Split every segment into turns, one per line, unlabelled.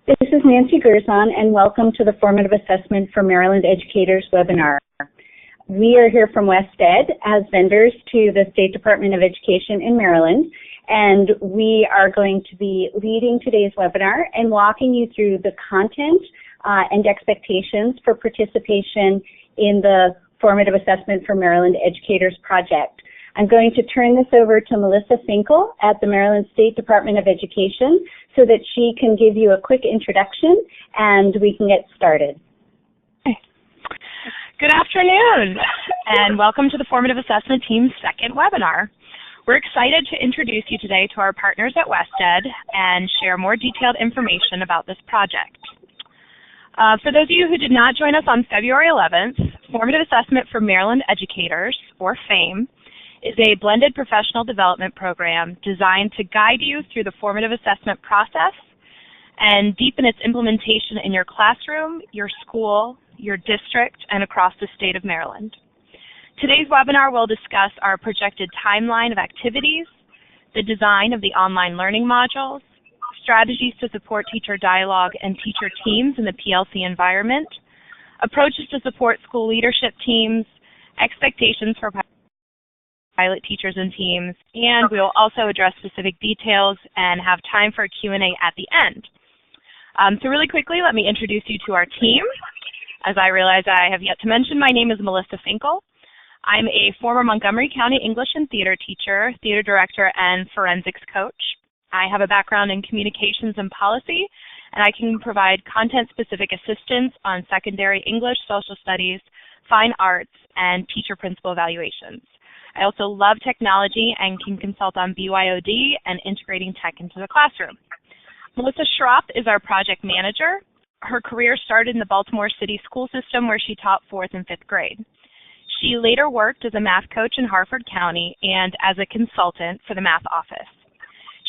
This is Nancy Gerzon, and welcome to the Formative Assessment for Maryland Educators webinar. We are here from WestEd as vendors to the State Department of Education in Maryland, and we are going to be leading today's webinar and walking you through the content and expectations for participation in the Formative Assessment for Maryland Educators project. I'm going to turn this over to Melissa Finkel at the Maryland State Department of Education so that she can give you a quick introduction and we can get started.
Good afternoon, and welcome to the Formative Assessment Team's second webinar. We're excited to introduce you today to our partners at WestEd and share more detailed information about this project. For those of you who did not join us on February 11th, Formative Assessment for Maryland Educators, or FAME, is a blended professional development program designed to guide you through the formative assessment process and deepen its implementation in your classroom, your school, your district, and across the state of Maryland. Today's webinar will discuss our projected timeline of activities, the design of the online learning modules, strategies to support teacher dialogue and teacher teams in the PLC environment, approaches to support school leadership teams, expectations for pilot teachers and teams, and we will also address specific details and have time for a Q&A at the end. So really quickly, let me introduce you to our team. As I realize I have yet to mention, my name is Melissa Finkel. I'm a former Montgomery County English and Theater teacher, theater director, and forensics coach. I have a background in communications and policy, and I can provide content-specific assistance on secondary English, social studies, fine arts, and teacher principal evaluations. I also love technology and can consult on BYOD and integrating tech into the classroom. Melissa Schropp is our project manager. Her career started in the Baltimore City school system where she taught 4th and 5th grade. She later worked as a math coach in Harford County and as a consultant for the math office.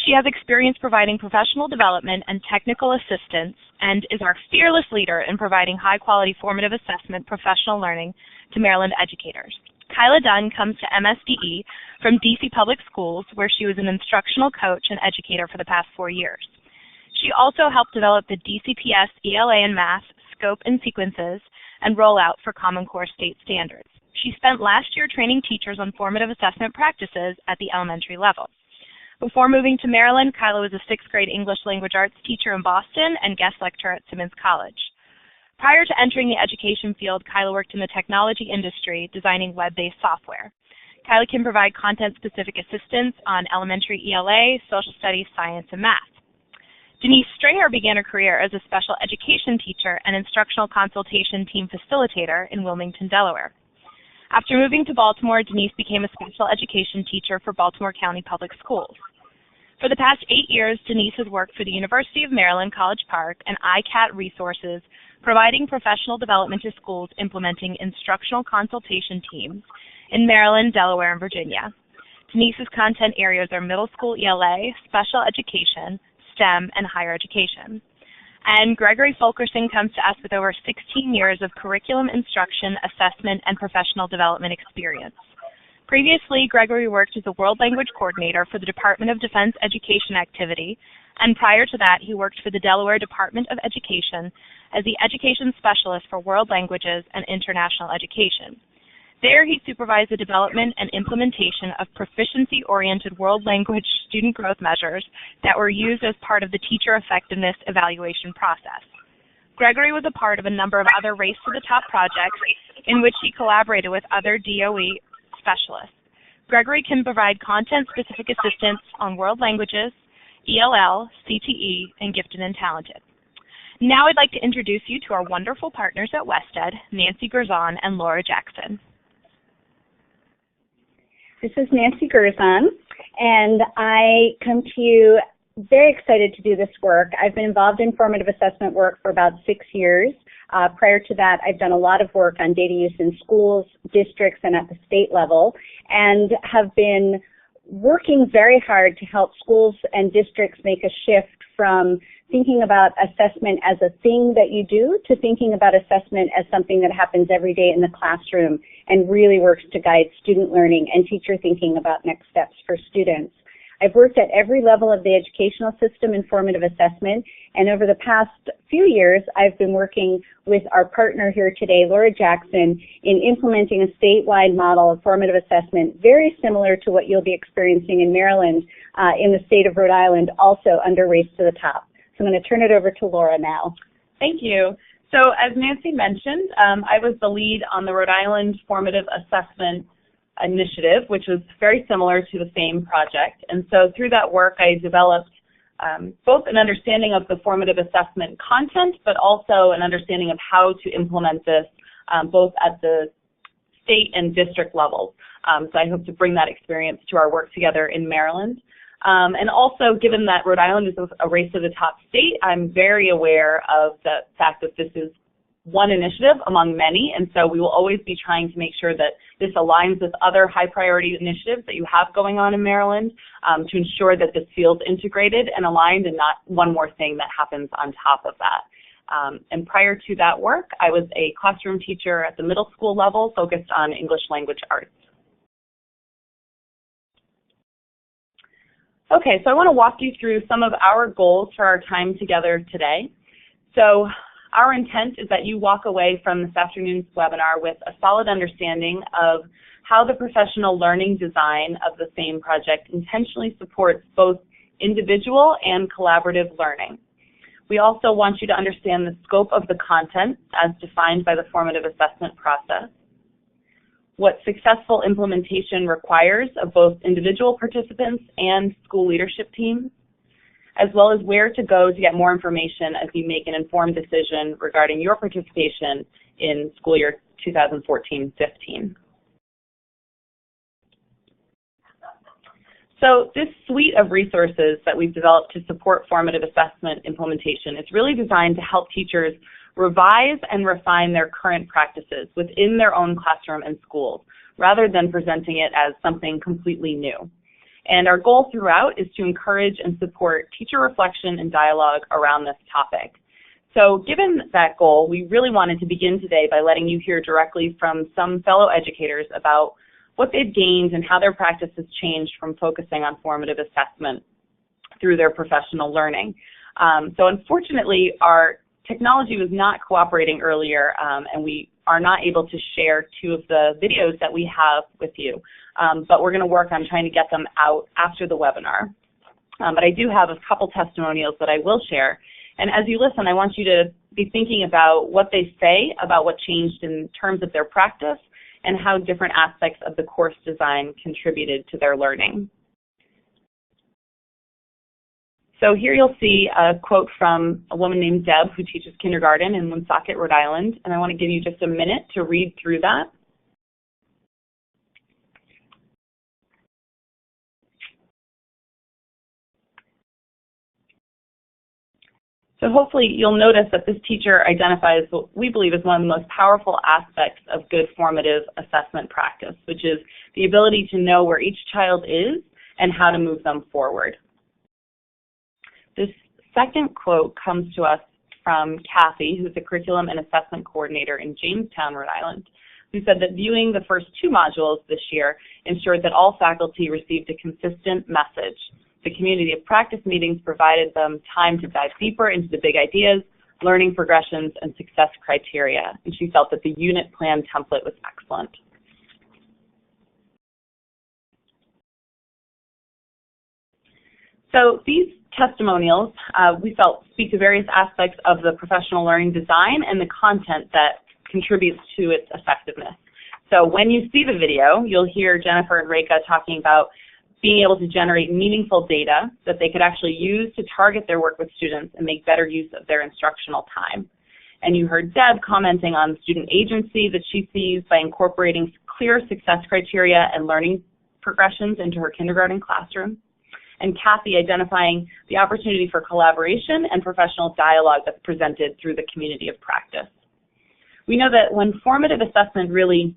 She has experience providing professional development and technical assistance and is our fearless leader in providing high-quality formative assessment professional learning to Maryland educators. Kyla Dunn comes to MSDE from DC Public Schools, where she was an instructional coach and educator for the past 4 years. She also helped develop the DCPS ELA in Math scope and sequences and rollout for Common Core state standards. She spent last year training teachers on formative assessment practices at the elementary level. Before moving to Maryland, Kyla was a 6th grade English language arts teacher in Boston and guest lecturer at Simmons College. Prior to entering the education field, Kyla worked in the technology industry designing web-based software. Kyla can provide content-specific assistance on elementary ELA, social studies, science, and math. Denise Stringer began her career as a special education teacher and instructional consultation team facilitator in Wilmington, Delaware. After moving to Baltimore, Denise became a special education teacher for Baltimore County Public Schools. For the past 8 years, Denise has worked for the University of Maryland College Park and ICAT Resources, providing professional development to schools implementing instructional consultation teams in Maryland, Delaware, and Virginia. Denise's content areas are middle school ELA, special education, STEM, and higher education. And Gregory Fulkerson comes to us with over 16 years of curriculum instruction, assessment, and professional development experience. Previously, Gregory worked as a World Language Coordinator for the Department of Defense Education Activity, and prior to that, he worked for the Delaware Department of Education as the Education Specialist for World Languages and International Education. There, he supervised the development and implementation of proficiency-oriented world language student growth measures that were used as part of the teacher effectiveness evaluation process. Gregory was a part of a number of other Race to the Top projects in which he collaborated with other DOE specialists. Gregory can provide content-specific assistance on world languages, ELL, CTE, and gifted and talented. Now I'd like to introduce you to our wonderful partners at WestEd, Nancy Gerzon and Laura Jackson.
This is Nancy Gerzon, and I come to you very excited to do this work. I've been involved in formative assessment work for about 6 years. Prior to that, I've done a lot of work on data use in schools, districts, and at the state level, and have been working very hard to help schools and districts make a shift from thinking about assessment as a thing that you do to thinking about assessment as something that happens every day in the classroom and really works to guide student learning and teacher thinking about next steps for students. I've worked at every level of the educational system in formative assessment, and over the past few years, I've been working with our partner here today, Laura Jackson, in implementing a statewide model of formative assessment very similar to what you'll be experiencing in Maryland, in the state of Rhode Island, also under Race to the Top. So I'm going to turn it over to Laura now.
Thank you. So as Nancy mentioned, I was the lead on the Rhode Island Formative Assessment Initiative, which was very similar to the FAME project. And so through that work, I developed both an understanding of the formative assessment content, but also an understanding of how to implement this both at the state and district levels. So I hope to bring that experience to our work together in Maryland. And also, given that Rhode Island is a race to the top state, I'm very aware of the fact that this is one initiative among many, and so we will always be trying to make sure that this aligns with other high priority initiatives that you have going on in Maryland to ensure that this feels integrated and aligned and not one more thing that happens on top of that. And prior to that work, I was a classroom teacher at the middle school level focused on English language arts. Okay, so I want to walk you through some of our goals for our time together today. So our intent is that you walk away from this afternoon's webinar with a solid understanding of how the professional learning design of the FAME project intentionally supports both individual and collaborative learning. We also want you to understand the scope of the content as defined by the formative assessment process, what successful implementation requires of both individual participants and school leadership teams, as well as where to go to get more information as you make an informed decision regarding your participation in school year 2014-15. So this suite of resources that we've developed to support formative assessment implementation is really designed to help teachers revise and refine their current practices within their own classroom and schools, rather than presenting it as something completely new. And our goal throughout is to encourage and support teacher reflection and dialogue around this topic. So given that goal, we really wanted to begin today by letting you hear directly from some fellow educators about what they've gained and how their practice has changed from focusing on formative assessment through their professional learning. So unfortunately, our technology was not cooperating earlier, and we are not able to share two of the videos that we have with you. But we're going to work on trying to get them out after the webinar. But I do have a couple testimonials that I will share. And as you listen, I want you to be thinking about what they say about what changed in terms of their practice and how different aspects of the course design contributed to their learning. So here you'll see a quote from a woman named Deb who teaches kindergarten in Woonsocket, Rhode Island, and I want to give you just a minute to read through that. So hopefully you'll notice that this teacher identifies what we believe is one of the most powerful aspects of good formative assessment practice, which is the ability to know where each child is and how to move them forward. This second quote comes to us from Kathy, who's a curriculum and assessment coordinator in Jamestown, Rhode Island, who said that viewing the first two modules this year ensured that all faculty received a consistent message. The community of practice meetings provided them time to dive deeper into the big ideas, learning progressions, and success criteria, and she felt that the unit plan template was excellent. So these testimonials, we felt, speak to various aspects of the professional learning design and the content that contributes to its effectiveness. So when you see the video, you'll hear Jennifer and Reka talking about being able to generate meaningful data that they could actually use to target their work with students and make better use of their instructional time. And you heard Deb commenting on student agency that she sees by incorporating clear success criteria and learning progressions into her kindergarten classroom. And Kathy identifying the opportunity for collaboration and professional dialogue that's presented through the community of practice. We know that when formative assessment really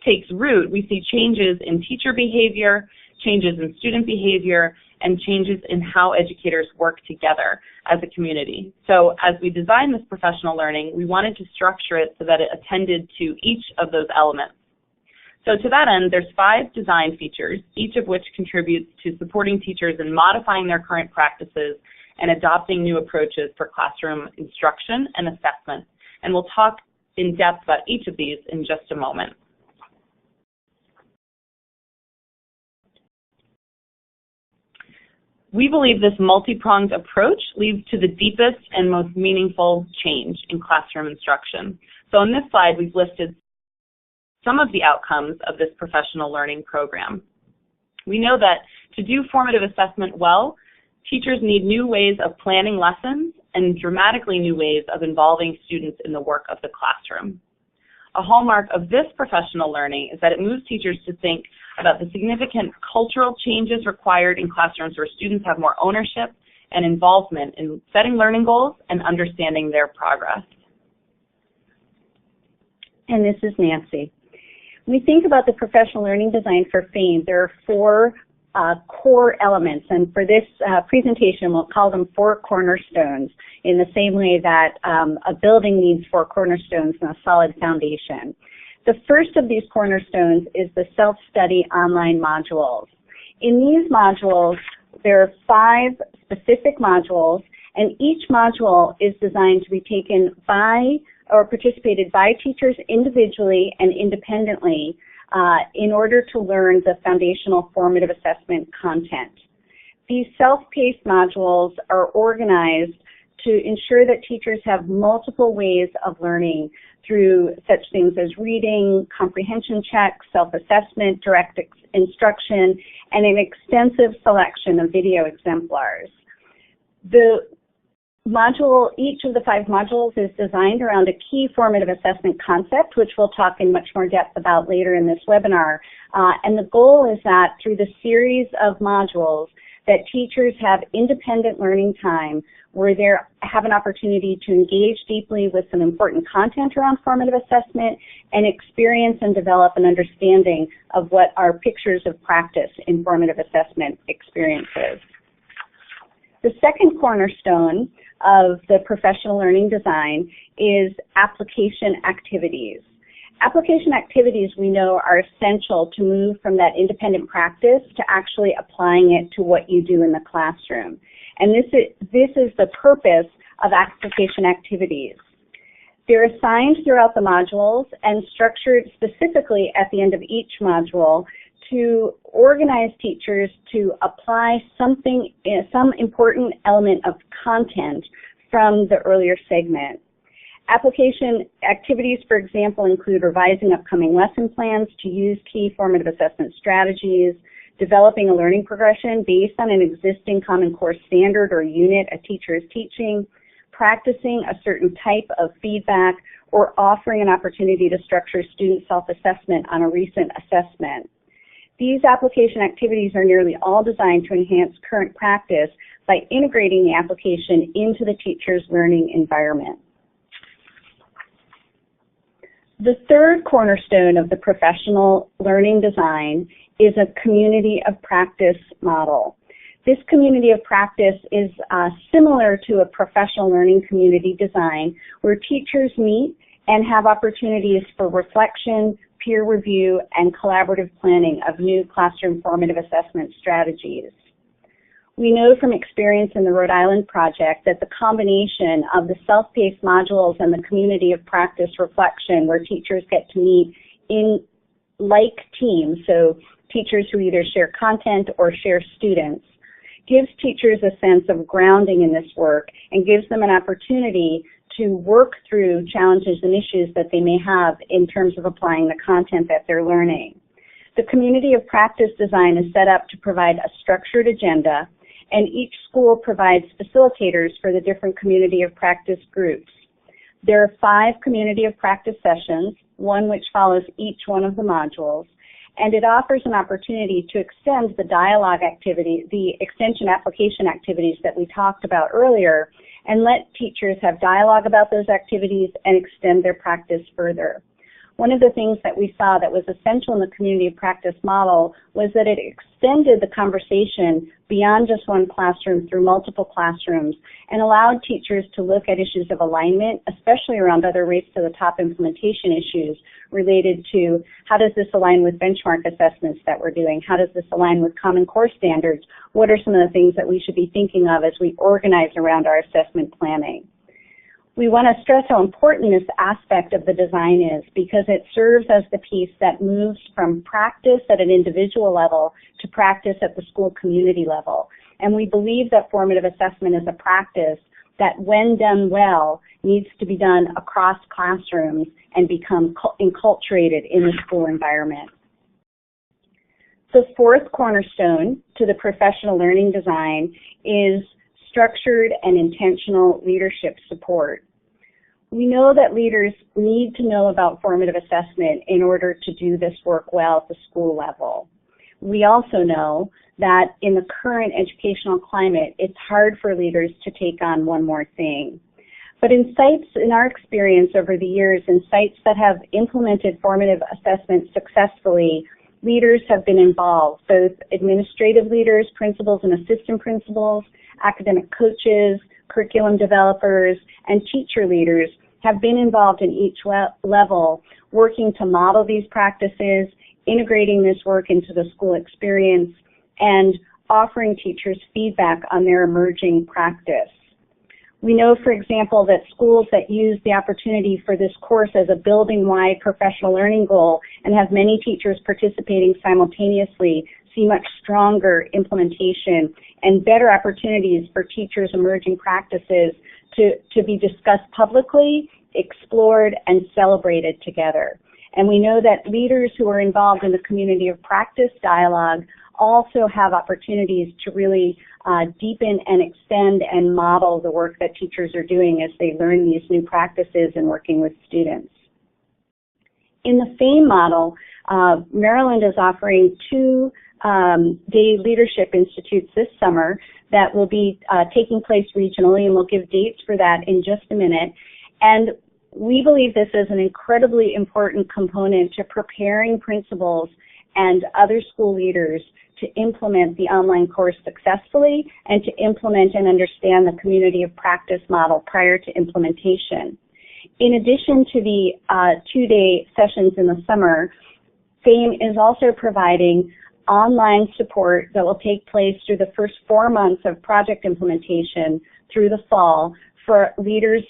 takes root, we see changes in teacher behavior, changes in student behavior, and changes in how educators work together as a community. So as we designed this professional learning, we wanted to structure it so that it attended to each of those elements. So to that end, there's 5 design features, each of which contributes to supporting teachers in modifying their current practices and adopting new approaches for classroom instruction and assessment. And we'll talk in depth about each of these in just a moment. We believe this multi-pronged approach leads to the deepest and most meaningful change in classroom instruction. So on this slide, we've listed some of the outcomes of this professional learning program. We know that to do formative assessment well, teachers need new ways of planning lessons and dramatically new ways of involving students in the work of the classroom. A hallmark of this professional learning is that it moves teachers to think about the significant cultural changes required in classrooms where students have more ownership and involvement in setting learning goals and understanding their progress.
And this is Nancy. When we think about the professional learning design for FAME, there are 4 core elements, and for this presentation we'll call them 4 cornerstones, in the same way that a building needs 4 cornerstones and a solid foundation. The first of these cornerstones is the self-study online modules. In these modules, there are 5 specific modules, and each module is designed to be taken by or participated by teachers individually and independently in order to learn the foundational formative assessment content. These self-paced modules are organized to ensure that teachers have multiple ways of learning through such things as reading, comprehension checks, self-assessment, direct instruction, and an extensive selection of video exemplars. Each of the 5 modules is designed around a key formative assessment concept, which we'll talk in much more depth about later in this webinar. And the goal is that through the series of modules, that teachers have independent learning time where they have an opportunity to engage deeply with some important content around formative assessment and experience and develop an understanding of what are pictures of practice in formative assessment experiences. The second cornerstone of the professional learning design is application activities. Application activities, we know, are essential to move from that independent practice to actually applying it to what you do in the classroom. And this is the purpose of application activities. They're assigned throughout the modules and structured specifically at the end of each module to organize teachers to apply some important element of content from the earlier segment. Application activities, for example, include revising upcoming lesson plans to use key formative assessment strategies, developing a learning progression based on an existing Common Core standard or unit a teacher is teaching, practicing a certain type of feedback, or offering an opportunity to structure student self-assessment on a recent assessment. These application activities are nearly all designed to enhance current practice by integrating the application into the teacher's learning environment. The third cornerstone of the professional learning design is a community of practice model. This community of practice is similar to a professional learning community design where teachers meet and have opportunities for reflection, peer review, and collaborative planning of new classroom formative assessment strategies. We know from experience in the Rhode Island project that the combination of the self-paced modules and the community of practice reflection where teachers get to meet in like teams, so teachers who either share content or share students, gives teachers a sense of grounding in this work and gives them an opportunity to work through challenges and issues that they may have in terms of applying the content that they're learning. The community of practice design is set up to provide a structured agenda, and each school provides facilitators for the different community of practice groups. There are 5 community of practice sessions, one which follows each one of the modules, and it offers an opportunity to extend the dialogue activity, the extension application activities that we talked about earlier, and let teachers have dialogue about those activities and extend their practice further. one of the things that we saw that was essential in the community of practice model was that it extended the conversation beyond just one classroom through multiple classrooms and allowed teachers to look at issues of alignment, especially around other race to the top implementation issues related to how does this align with benchmark assessments that we're doing? How does this align with Common Core standards? What are some of the things that we should be thinking of as we organize around our assessment planning? We want to stress how important this aspect of the design is because it serves as the piece that moves from practice at an individual level to practice at the school community level. And we believe that formative assessment is a practice that, when done well, needs to be done across classrooms and become enculturated in the school environment. The fourth cornerstone to the professional learning design is structured and intentional leadership support. We know that leaders need to know about formative assessment in order to do this work well at the school level. We also know that in the current educational climate, it's hard for leaders to take on one more thing. But in our experience over the years, in sites that have implemented formative assessment successfully, leaders have been involved, both administrative leaders, principals and assistant principals, academic coaches, curriculum developers, and teacher leaders have been involved in each level, working to model these practices, integrating this work into the school experience, and offering teachers feedback on their emerging practice. We know, for example, that schools that use the opportunity for this course as a building-wide professional learning goal and have many teachers participating simultaneously see much stronger implementation and better opportunities for teachers' emerging practices to be discussed publicly, explored, and celebrated together. And we know that leaders who are involved in the community of practice dialogue also have opportunities to really deepen and extend and model the work that teachers are doing as they learn these new practices and working with students. In the FAME model, Maryland is offering two day leadership institutes this summer that will be taking place regionally, and we'll give dates for that in just a minute. And we believe this is an incredibly important component to preparing principals and other school leaders to implement the online course successfully and to implement and understand the community of practice model prior to implementation. In addition to the two-day sessions in the summer, FAME is also providing online support that will take place through the first 4 months of project implementation through the fall for leaders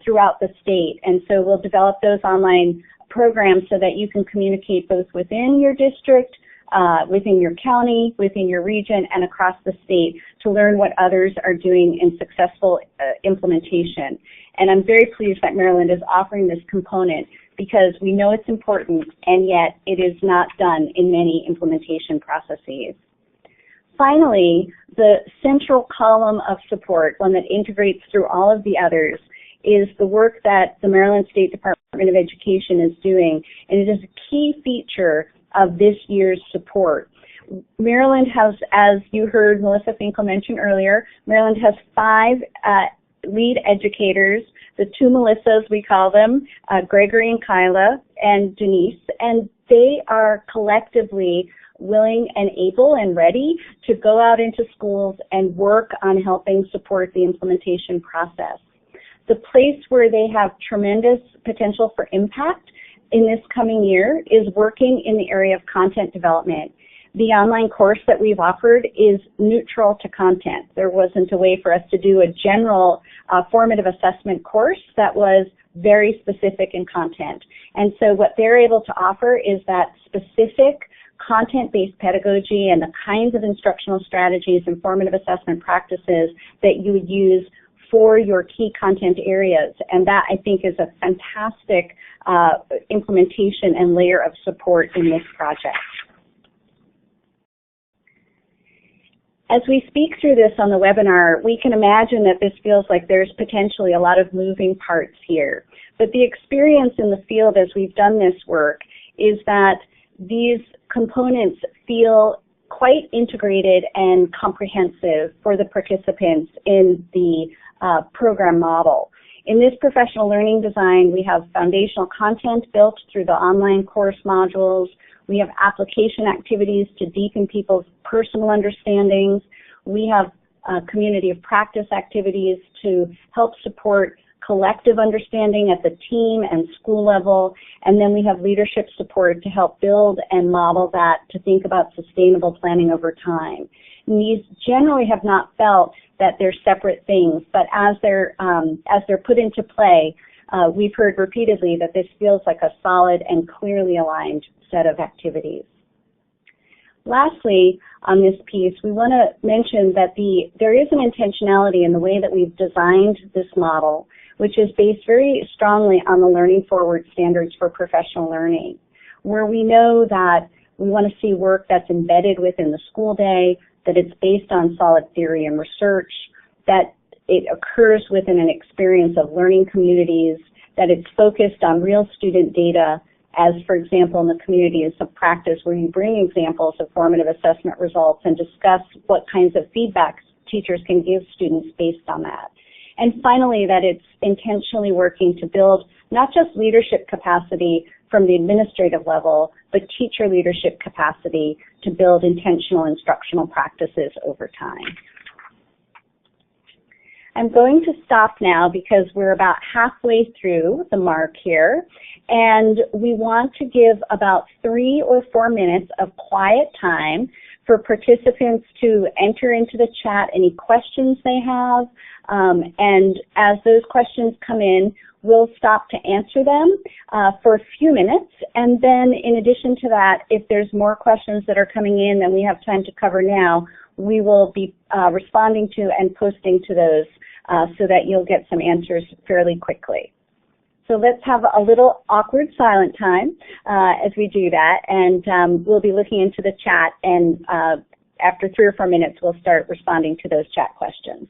throughout the state. And so we'll develop those online programs so that you can communicate both within your district, within your county, within your region, and across the state to learn what others are doing in successful implementation. And I'm very pleased that Maryland is offering this component because we know it's important, and yet it is not done in many implementation processes. Finally, the central column of support, one that integrates through all of the others, is the work that the Maryland State Department of Education is doing, and it is a key feature of this year's support. Maryland has, as you heard Melissa Finkel mention earlier, Maryland has 5 lead educators, the 2 Melissas we call them, Gregory and Kyla and Denise, and they are collectively willing and able and ready to go out into schools and work on helping support the implementation process. The place where they have tremendous potential for impact in this coming year is working in the area of content development. The online course that we've offered is neutral to content. There wasn't a way for us to do a general formative assessment course that was very specific in content. And so what they're able to offer is that specific content-based pedagogy and the kinds of instructional strategies and formative assessment practices that you would use for your key content areas. And that, I think, is a fantastic implementation and layer of support in this project. As we speak through this on the webinar, we can imagine that this feels like there's potentially a lot of moving parts here. But the experience in the field as we've done this work is that these components feel quite integrated and comprehensive for the participants in the program model. In this professional learning design, we have foundational content built through the online course modules. We have application activities to deepen people's personal understandings. We have a community of practice activities to help support collective understanding at the team and school level. And then we have leadership support to help build and model that, to think about sustainable planning over time. And these generally have not felt that they're separate things, but as they're put into play, we've heard repeatedly that this feels like a solid and clearly aligned set of activities. Lastly, on this piece, we want to mention that there is an intentionality in the way that we've designed this model, which is based very strongly on the Learning Forward standards for professional learning, where we know that we want to see work that's embedded within the school day, that it's based on solid theory and research, that it occurs within an experience of learning communities, that it's focused on real student data, as, for example, in the communities of practice where you bring examples of formative assessment results and discuss what kinds of feedback teachers can give students based on that. And finally, that it's intentionally working to build not just leadership capacity from the administrative level, but teacher leadership capacity to build intentional instructional practices over time. I'm going to stop now because we're about halfway through the mark here, and we want to give about 3 or 4 minutes of quiet time for participants to enter into the chat any questions they have, and as those questions come in, we'll stop to answer them for a few minutes, and then in addition to that, if there's more questions that are coming in than we have time to cover now, we will be responding to and posting to those so that you'll get some answers fairly quickly. So let's have a little awkward silent time as we do that, and we'll be looking into the chat, and after 3 or 4 minutes, we'll start responding to those chat questions.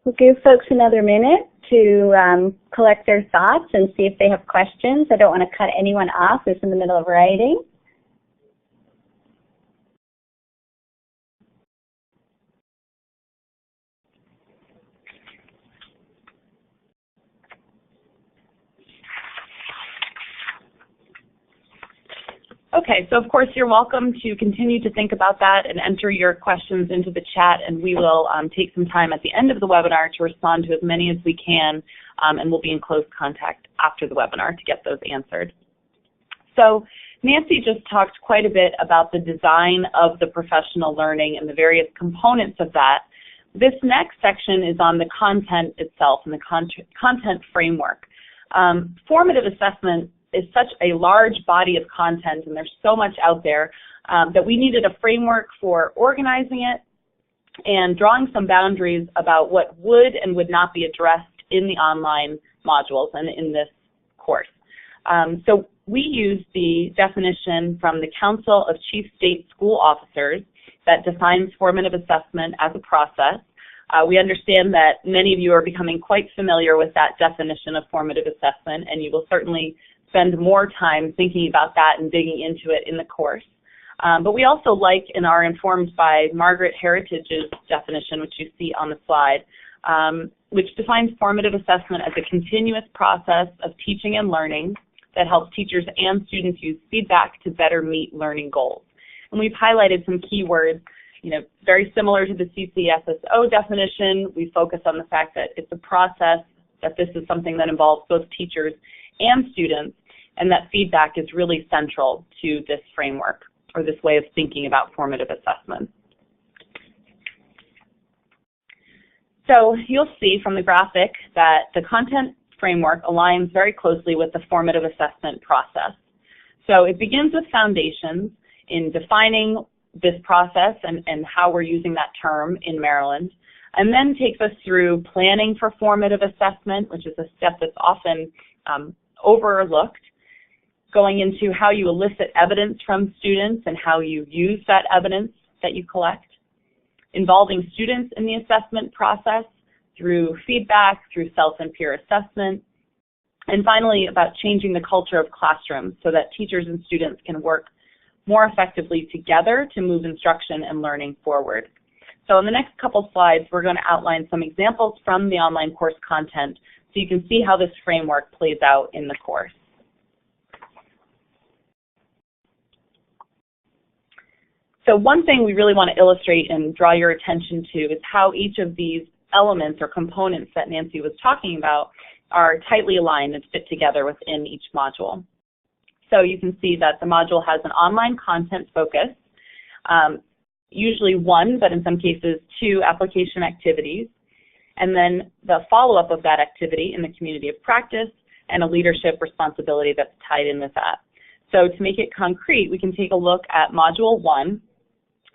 We'll give folks another minute to collect their thoughts and see if they have questions. I don't want to cut anyone off who's in the middle of writing.
Okay, so of course you're welcome to continue to think about that and enter your questions into the chat, and we will take some time at the end of the webinar to respond to as many as we can, and we'll be in close contact after the webinar to get those answered. So Nancy just talked quite a bit about the design of the professional learning and the various components of that. This next section is on the content itself and the content framework. Formative assessment is such a large body of content, and there's so much out there that we needed a framework for organizing it and drawing some boundaries about what would and would not be addressed in the online modules and in this course. So we use the definition from the Council of Chief State School Officers that defines formative assessment as a process. We understand that many of you are becoming quite familiar with that definition of formative assessment, and you will certainly spend more time thinking about that and digging into it in the course. But we also like and are informed by Margaret Heritage's definition, which you see on the slide, which defines formative assessment as a continuous process of teaching and learning that helps teachers and students use feedback to better meet learning goals. And we've highlighted some key words, very similar to the CCSSO definition. We focus on the fact that it's a process, that this is something that involves both teachers and students, and that feedback is really central to this framework or this way of thinking about formative assessment. So you'll see from the graphic that the content framework aligns very closely with the formative assessment process. So it begins with foundations in defining this process and how we're using that term in Maryland, and then takes us through planning for formative assessment, which is a step that's often overlooked, going into how you elicit evidence from students and how you use that evidence that you collect, involving students in the assessment process through feedback, through self and peer assessment, and finally about changing the culture of classrooms so that teachers and students can work more effectively together to move instruction and learning forward. So in the next couple slides, we're going to outline some examples from the online course content so you can see how this framework plays out in the course. So one thing we really want to illustrate and draw your attention to is how each of these elements or components that Nancy was talking about are tightly aligned and fit together within each module. So you can see that the module has an online content focus, usually one, but in some cases two application activities, and then the follow-up of that activity in the community of practice and a leadership responsibility that's tied in with that. So to make it concrete, we can take a look at Module 1,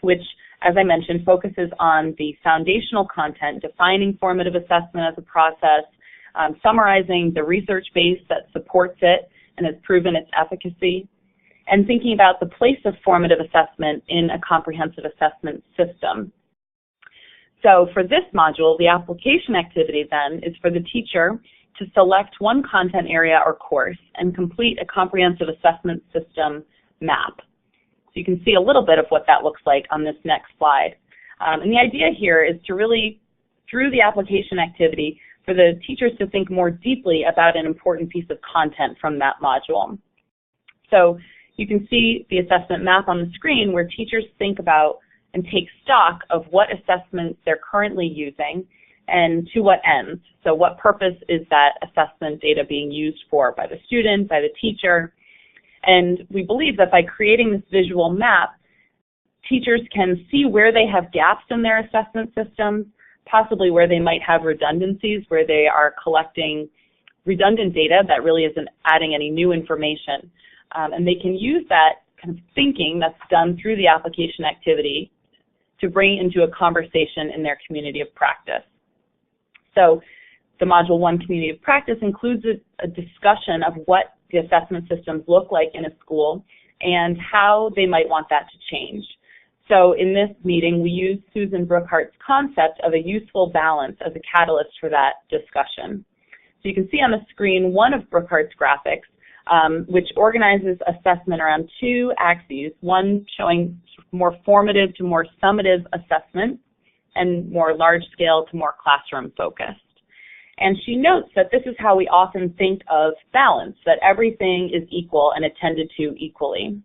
which, as I mentioned, focuses on the foundational content, defining formative assessment as a process, summarizing the research base that supports it and has proven its efficacy, and thinking about the place of formative assessment in a comprehensive assessment system. So for this module, the application activity then is for the teacher to select one content area or course and complete a comprehensive assessment system map. So you can see a little bit of what that looks like on this next slide. And the idea here is to really, through the application activity, for the teachers to think more deeply about an important piece of content from that module. So you can see the assessment map on the screen where teachers think about and take stock of what assessments they're currently using and to what ends. So what purpose is that assessment data being used for by the student, by the teacher? And we believe that by creating this visual map, teachers can see where they have gaps in their assessment systems, possibly where they might have redundancies, where they are collecting redundant data that really isn't adding any new information. And they can use that kind of thinking that's done through the application activity to bring into a conversation in their community of practice. So the Module 1 community of practice includes a discussion of what the assessment systems look like in a school and how they might want that to change. So in this meeting, we used Susan Brookhart's concept of a useful balance as a catalyst for that discussion. So you can see on the screen one of Brookhart's graphics, which organizes assessment around two axes, one showing more formative to more summative assessment and more large-scale to more classroom-focused. And she notes that this is how we often think of balance, that everything is equal and attended to equally.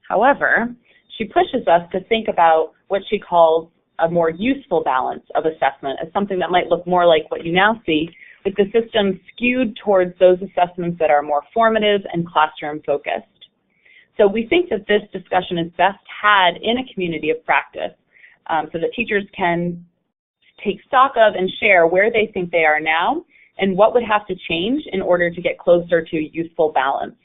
However, she pushes us to think about what she calls a more useful balance of assessment as something that might look more like what you now see, with the system skewed towards those assessments that are more formative and classroom-focused. So we think that this discussion is best had in a community of practice so that teachers can take stock of and share where they think they are now and what would have to change in order to get closer to useful balance.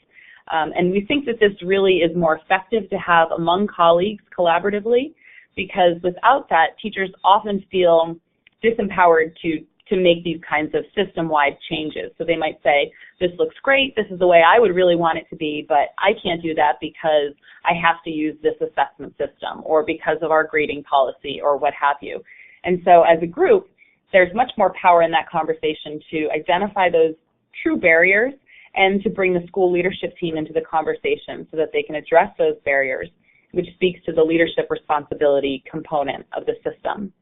And we think that this really is more effective to have among colleagues collaboratively, because without that, teachers often feel disempowered to make these kinds of system-wide changes. So they might say, this looks great, this is the way I would really want it to be, but I can't do that because I have to use this assessment system or because of our grading policy or what have you. And so as a group, there's much more power in that conversation to identify those true barriers and to bring the school leadership team into the conversation so that they can address those barriers, which speaks to the leadership responsibility component of the system.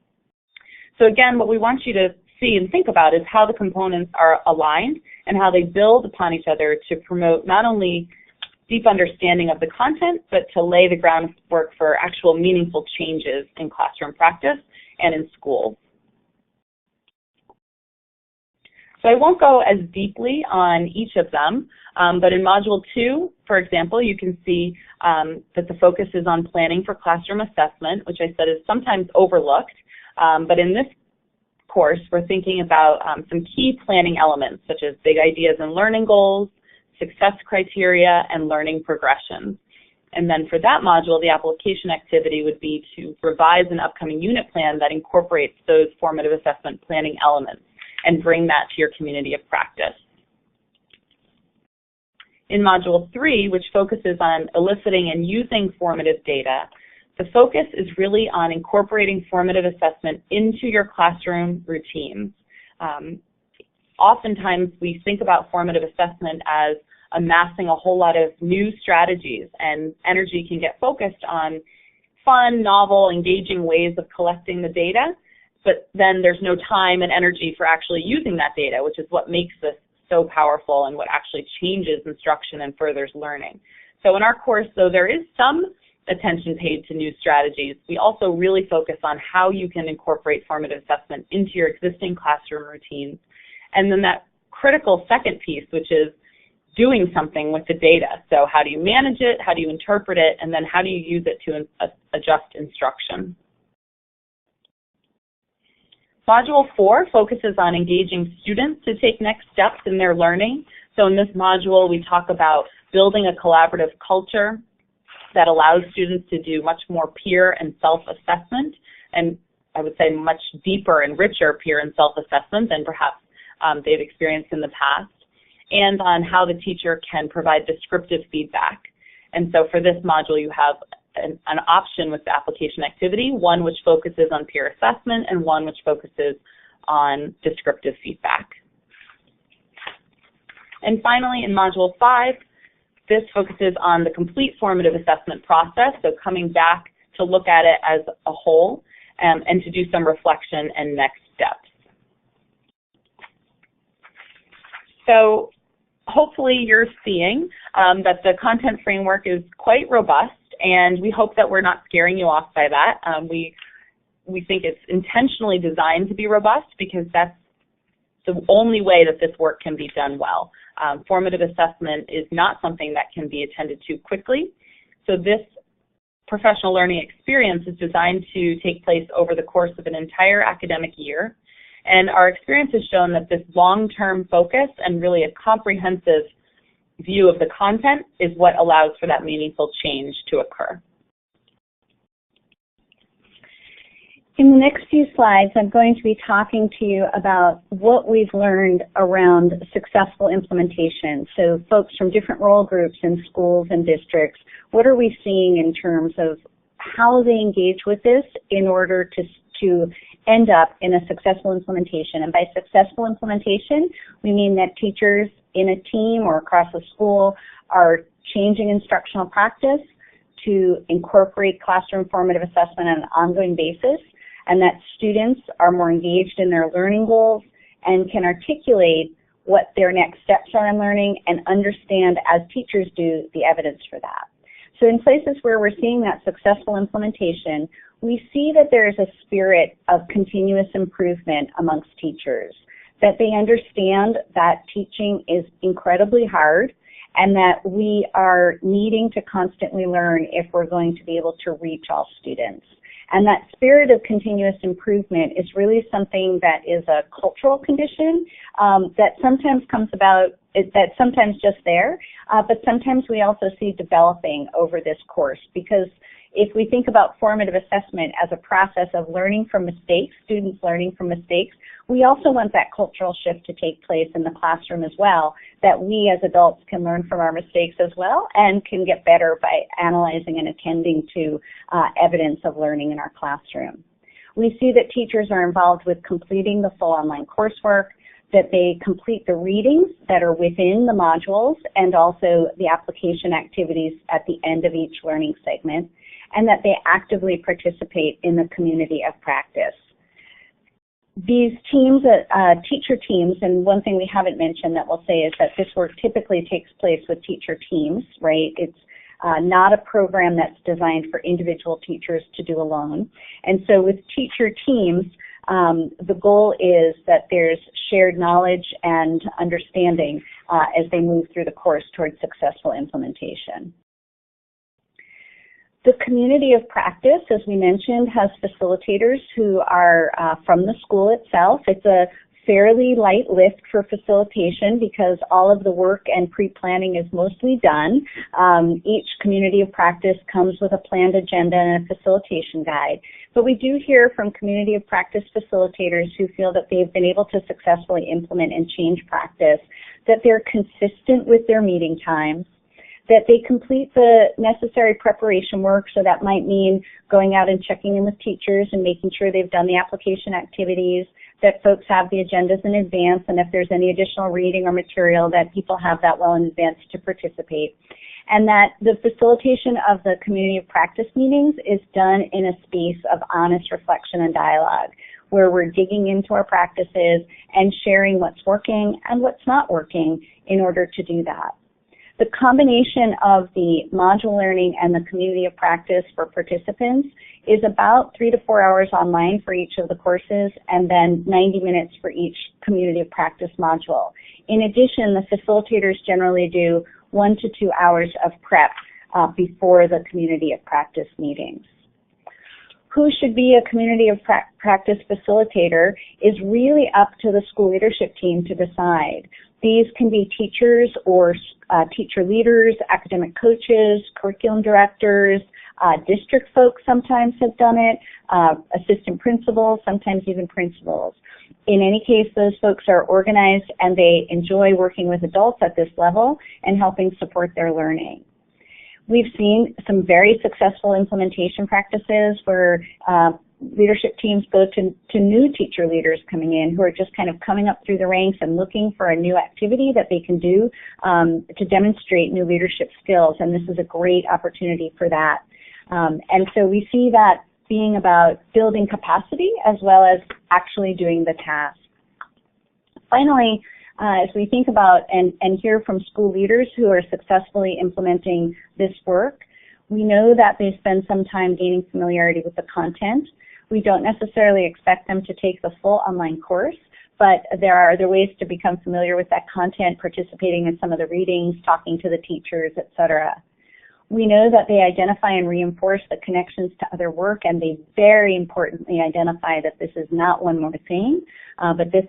So again, what we want you to see and think about is how the components are aligned and how they build upon each other to promote not only deep understanding of the content, but to lay the groundwork for actual meaningful changes in classroom practice and in schools. So I won't go as deeply on each of them, but in Module 2, for example, you can see that the focus is on planning for classroom assessment, which I said is sometimes overlooked, but in this course, we're thinking about some key planning elements, such as big ideas and learning goals, success criteria, and learning progressions. And then for that module, the application activity would be to revise an upcoming unit plan that incorporates those formative assessment planning elements and bring that to your community of practice. In Module 3, which focuses on eliciting and using formative data, the focus is really on incorporating formative assessment into your classroom routines. Oftentimes, we think about formative assessment as amassing a whole lot of new strategies, and energy can get focused on fun, novel, engaging ways of collecting the data, but then there's no time and energy for actually using that data, which is what makes this so powerful and what actually changes instruction and furthers learning. So in our course, though there is some attention paid to new strategies, we also really focus on how you can incorporate formative assessment into your existing classroom routines. And then that critical second piece, which is doing something with the data. So how do you manage it, how do you interpret it, and then how do you use it to adjust instruction? Module 4 focuses on engaging students to take next steps in their learning. So in this module, we talk about building a collaborative culture that allows students to do much more peer and self-assessment, and I would say much deeper and richer peer and self-assessment than perhaps they've experienced in the past, and on how the teacher can provide descriptive feedback. And so for this module, you have an option with the application activity, one which focuses on peer assessment and one which focuses on descriptive feedback. And finally, in Module 5, this focuses on the complete formative assessment process, so coming back to look at it as a whole and to do some reflection and next steps. So hopefully you're seeing that the content framework is quite robust, and we hope that we're not scaring you off by that. We think it's intentionally designed to be robust because that's the only way that this work can be done well. Formative assessment is not something that can be attended to quickly. So this professional learning experience is designed to take place over the course of an entire academic year. And our experience has shown that this long-term focus and really a comprehensive view of the content is what allows for that meaningful change to occur.
In the next few slides, I'm going to be talking to you about what we've learned around successful implementation. So folks from different role groups in schools and districts, what are we seeing in terms of how they engage with this in order to end up in a successful implementation? And by successful implementation, we mean that teachers in a team or across a school are changing instructional practice to incorporate classroom formative assessment on an ongoing basis, and that students are more engaged in their learning goals and can articulate what their next steps are in learning and understand, as teachers do, the evidence for that. So in places where we're seeing that successful implementation, we see that there is a spirit of continuous improvement amongst teachers, that they understand that teaching is incredibly hard and that we are needing to constantly learn if we're going to be able to reach all students. And that spirit of continuous improvement is really something that is a cultural condition that sometimes comes about, that's sometimes just there, but sometimes we also see developing over this course, because if we think about formative assessment as a process of learning from mistakes, students learning from mistakes, we also want that cultural shift to take place in the classroom as well, that we as adults can learn from our mistakes as well and can get better by analyzing and attending to evidence of learning in our classroom. We see that teachers are involved with completing the full online coursework, that they complete the readings that are within the modules and also the application activities at the end of each learning segment, and that they actively participate in the community of practice. These teams, teacher teams, and one thing we haven't mentioned that we'll say is that this work typically takes place with teacher teams, right? It's not a program that's designed for individual teachers to do alone. And so with teacher teams, the goal is that there's shared knowledge and understanding as they move through the course towards successful implementation. The community of practice, as we mentioned, has facilitators who are from the school itself. It's a fairly light lift for facilitation because all of the work and pre-planning is mostly done. Each community of practice comes with a planned agenda and a facilitation guide. But we do hear from community of practice facilitators who feel that they've been able to successfully implement and change practice, that they're consistent with their meeting times, that they complete the necessary preparation work, so that might mean going out and checking in with teachers and making sure they've done the application activities, that folks have the agendas in advance, and if there's any additional reading or material, that people have that well in advance to participate. And that the facilitation of the community of practice meetings is done in a space of honest reflection and dialogue, where we're digging into our practices and sharing what's working and what's not working in order to do that. The combination of the module learning and the community of practice for participants is about 3 to 4 hours online for each of the courses, and then 90 minutes for each community of practice module. In addition, the facilitators generally do 1 to 2 hours of prep before the community of practice meetings. Who should be a community of practice facilitator is really up to the school leadership team to decide. These can be teachers or teacher leaders, academic coaches, curriculum directors, district folks sometimes have done it, assistant principals, sometimes even principals. In any case, those folks are organized and they enjoy working with adults at this level and helping support their learning. We've seen some very successful implementation practices where leadership teams go to new teacher leaders coming in who are just kind of coming up through the ranks and looking for a new activity that they can do to demonstrate new leadership skills, and this is a great opportunity for that. And so we see that being about building capacity as well as actually doing the task. Finally, as we think about and hear from school leaders who are successfully implementing this work, we know that they spend some time gaining familiarity with the content. We don't necessarily expect them to take the full online course, but there are other ways to become familiar with that content, participating in some of the readings, talking to the teachers, etc. We know that they identify and reinforce the connections to other work, and they very importantly identify that this is not one more thing, but this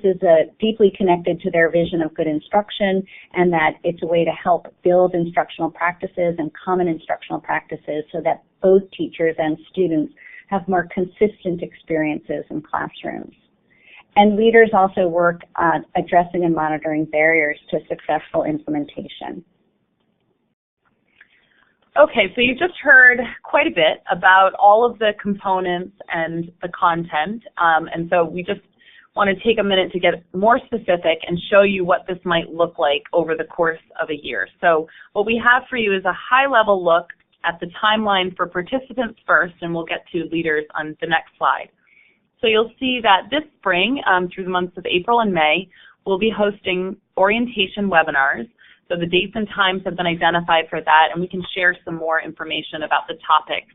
is deeply connected to their vision of good instruction, and that it's a way to help build instructional practices and common instructional practices so that both teachers and students have more consistent experiences in classrooms. And leaders also work on addressing and monitoring barriers to successful implementation.
Okay, so you just heard quite a bit about all of the components and the content, and so we just want to take a minute to get more specific and show you what this might look like over the course of a year. So what we have for you is a high-level look at the timeline for participants first, and we'll get to leaders on the next slide. So you'll see that this spring, through the months of April and May, we'll be hosting orientation webinars. So the dates and times have been identified for that, and we can share some more information about the topics.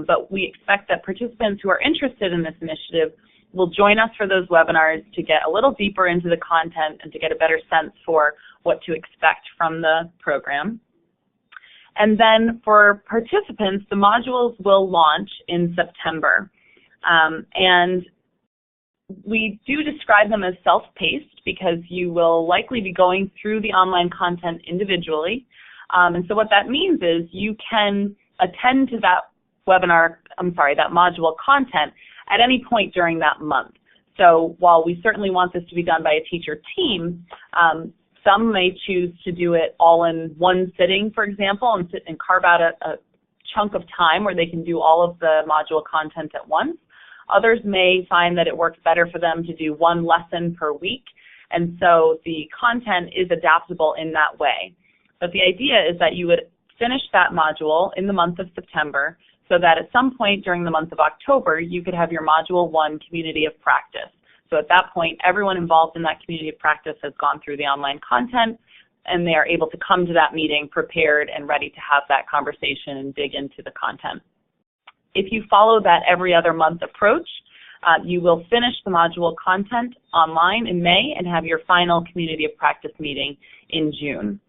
But we expect that participants who are interested in this initiative will join us for those webinars to get a little deeper into the content and to get a better sense for what to expect from the program. And then for participants, the modules will launch in September. And we do describe them as self-paced because you will likely be going through the online content individually. And so what that means is you can attend to that that module content at any point during that month. So while we certainly want this to be done by a teacher team, some may choose to do it all in one sitting, for example, and carve out a chunk of time where they can do all of the module content at once. Others may find that it works better for them to do one lesson per week, and so the content is adaptable in that way. But the idea is that you would finish that module in the month of September so that at some point during the month of October, you could have your Module 1 community of practice. So at that point, everyone involved in that community of practice has gone through the online content, and they are able to come to that meeting prepared and ready to have that conversation and dig into the content. If you follow that every other month approach, you will finish the module content online in May and have your final community of practice meeting in June.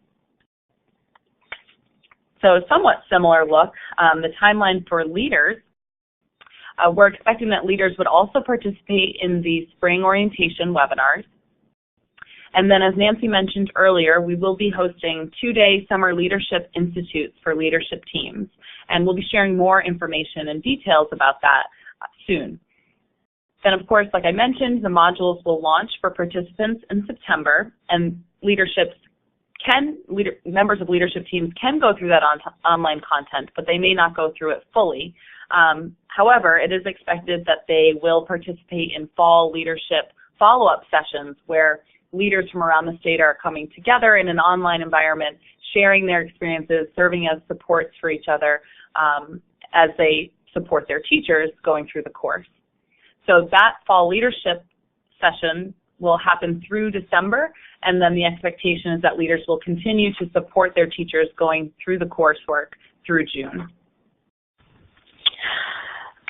So somewhat similar look, the timeline for leaders. We're expecting that leaders would also participate in the spring orientation webinars. And then, as Nancy mentioned earlier, we will be hosting 2-day summer leadership institutes for leadership teams, and we'll be sharing more information and details about that soon. Then, of course, like I mentioned, the modules will launch for participants in September, and members of leadership teams can go through that online content, but they may not go through it fully. However, it is expected that they will participate in fall leadership follow-up sessions where leaders from around the state are coming together in an online environment, sharing their experiences, serving as supports for each other as they support their teachers going through the course. So that fall leadership session will happen through December, and then the expectation is that leaders will continue to support their teachers going through the coursework through June.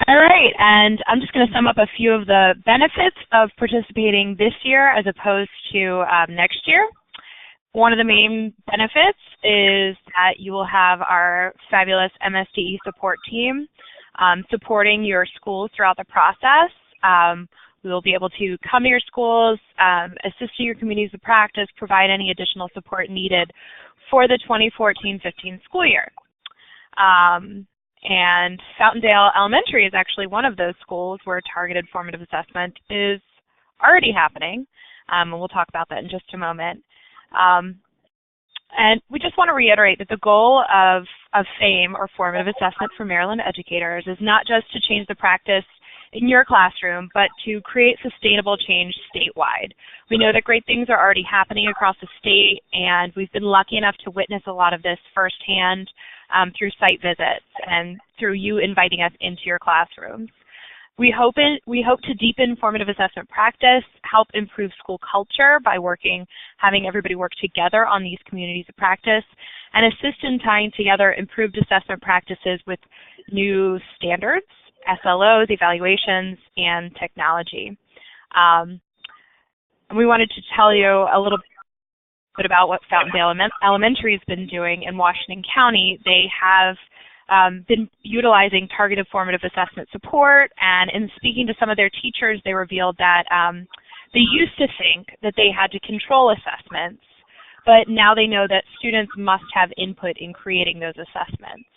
All right, and I'm just going to sum up a few of the benefits of participating this year as opposed to next year. One of the main benefits is that you will have our fabulous MSDE support team supporting your schools throughout the process. We will be able to come to your schools, assist in your communities of practice, provide any additional support needed for the 2014-15 school year. And Fountaindale Elementary is actually one of those schools where targeted formative assessment is already happening, and we'll talk about that in just a moment. And we just want to reiterate that the goal of FAME, or Formative Assessment for Maryland Educators, is not just to change the practice in your classroom, but to create sustainable change statewide. We know that great things are already happening across the state, and we've been lucky enough to witness a lot of this firsthand through site visits and through you inviting us into your classrooms. We hope to deepen formative assessment practice, help improve school culture by having everybody work together on these communities of practice, and assist in tying together improved assessment practices with new standards, SLOs, evaluations, and technology. And we wanted to tell you a little bit about what Fountaindale Elementary has been doing in Washington County. They have been utilizing targeted formative assessment support, and in speaking to some of their teachers, they revealed that they used to think that they had to control assessments, but now they know that students must have input in creating those assessments.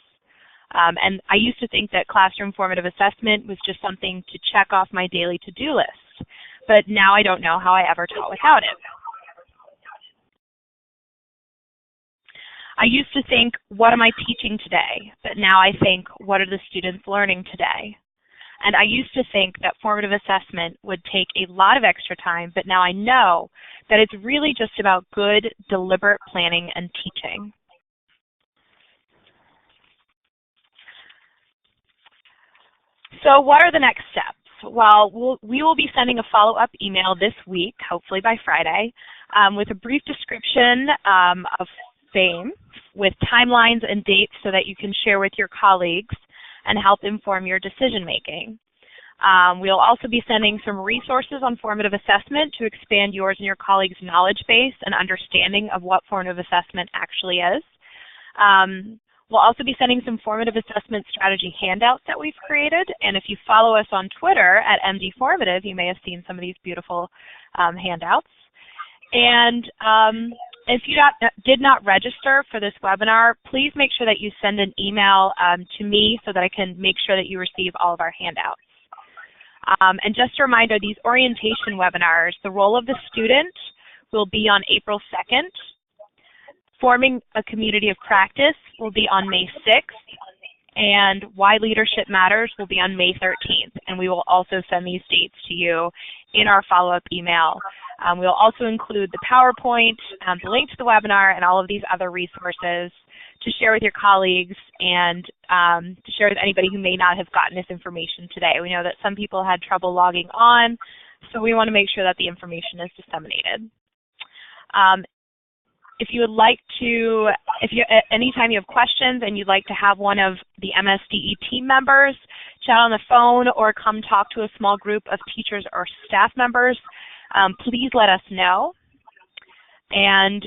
And I used to think that classroom formative assessment was just something to check off my daily to-do list, but now I don't know how I ever taught without it. I used to think, what am I teaching today? But now I think, what are the students learning today? And I used to think that formative assessment would take a lot of extra time, but now I know that it's really just about good, deliberate planning and teaching. So what are the next steps? Well, we will be sending a follow-up email this week, hopefully by Friday, with a brief description of FAME with timelines and dates so that you can share with your colleagues and help inform your decision making. We'll also be sending some resources on formative assessment to expand yours and your colleagues' knowledge base and understanding of what formative assessment actually is. We'll also be sending some formative assessment strategy handouts that we've created, and if you follow us on Twitter at MDFormative, you may have seen some of these beautiful handouts. And if you did not register for this webinar, please make sure that you send an email to me so that I can make sure that you receive all of our handouts. And just a reminder, these orientation webinars, the role of the student will be on April 2nd. Forming a community of practice will be on May 6th. And Why Leadership Matters will be on May 13th. And we will also send these dates to you in our follow-up email. We'll also include the PowerPoint, the link to the webinar, and all of these other resources to share with your colleagues and to share with anybody who may not have gotten this information today. We know that some people had trouble logging on, so we want to make sure that the information is disseminated. If you would like to, anytime you have questions and you'd like to have one of the MSDE team members chat on the phone or come talk to a small group of teachers or staff members, please let us know. And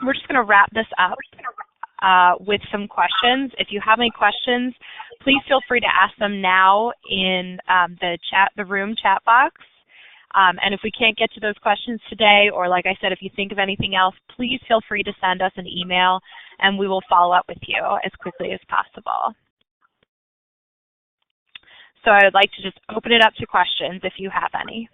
we're just going to wrap this up. with some questions. If you have any questions, please feel free to ask them now in the room chat box. And if we can't get to those questions today, or like I said, if you think of anything else, please feel free to send us an email and we will follow up with you as quickly as possible. So I would like to just open it up to questions if you have any.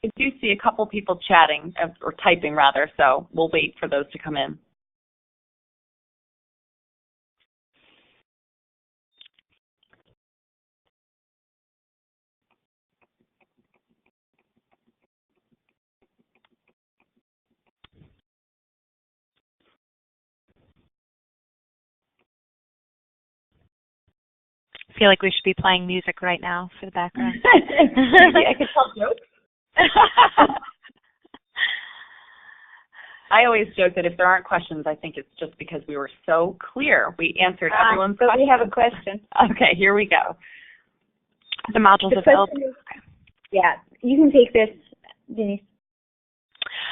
I do see a couple people chatting, or typing rather, so we'll wait for those to come in.
I feel like we should be playing music right now for the background.
Maybe I could tell jokes. I always joke that if there aren't questions, I think it's just because we were so clear. We answered everyone's question.
We have a question.
Okay, here we go.
The modules available.
Yeah, you can take this, Denise.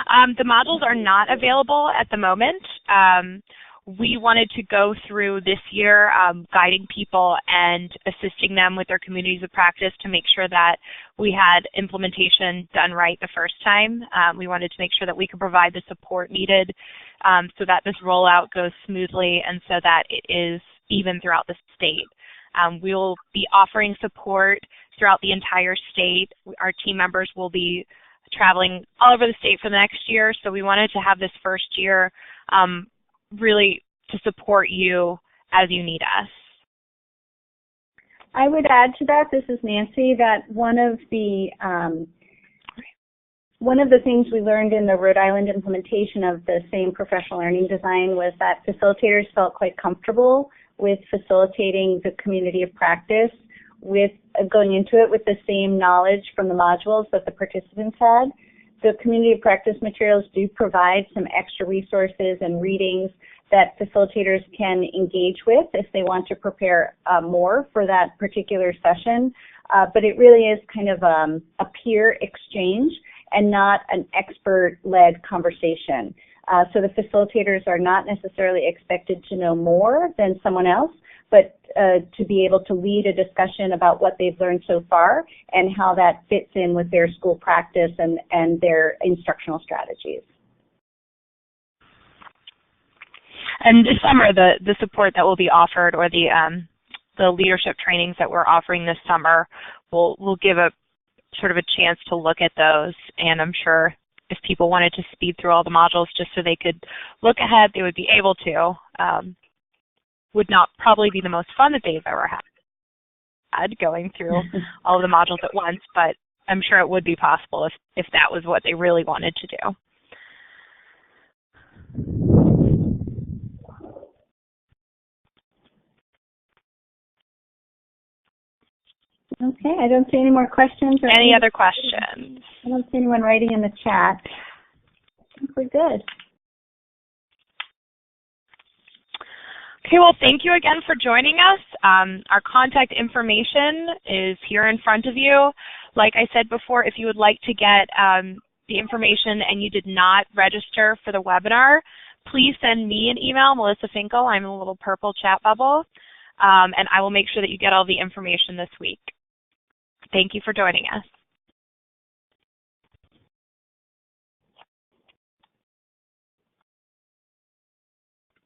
The modules are not available at the moment. We wanted to go through this year guiding people and assisting them with their communities of practice to make sure that we had implementation done right the first time. We wanted to make sure that we could provide the support needed so that this rollout goes smoothly and so that it is even throughout the state. We will be offering support throughout the entire state. Our team members will be traveling all over the state for the next year, so we wanted to have this first year really to support you as you need us.
I would add to that, this is Nancy, that one of the things we learned in the Rhode Island implementation of the same professional learning design was that facilitators felt quite comfortable with facilitating the community of practice with going into it with the same knowledge from the modules that the participants had. The community of practice materials do provide some extra resources and readings that facilitators can engage with if they want to prepare more for that particular session. But it really is kind of a peer exchange and not an expert-led conversation. So the facilitators are not necessarily expected to know more than someone else, but to be able to lead a discussion about what they've learned so far and how that fits in with their school practice and their instructional strategies.
And this summer, the support that will be offered, or the leadership trainings that we're offering this summer, will give a sort of a chance to look at those. And I'm sure if people wanted to speed through all the modules just so they could look ahead, they would be able to. Would not probably be the most fun that they've ever had going through all of the modules at once, but I'm sure it would be possible if that was what they really wanted to do.
Okay, I don't see any more questions.
Any other questions?
I don't see anyone writing in the chat. I think we're good.
Okay, well, thank you again for joining us. Our contact information is here in front of you. Like I said before, if you would like to get the information and you did not register for the webinar, please send me an email, Melissa Finkel. I'm in a little purple chat bubble, and I will make sure that you get all the information this week. Thank you for joining us.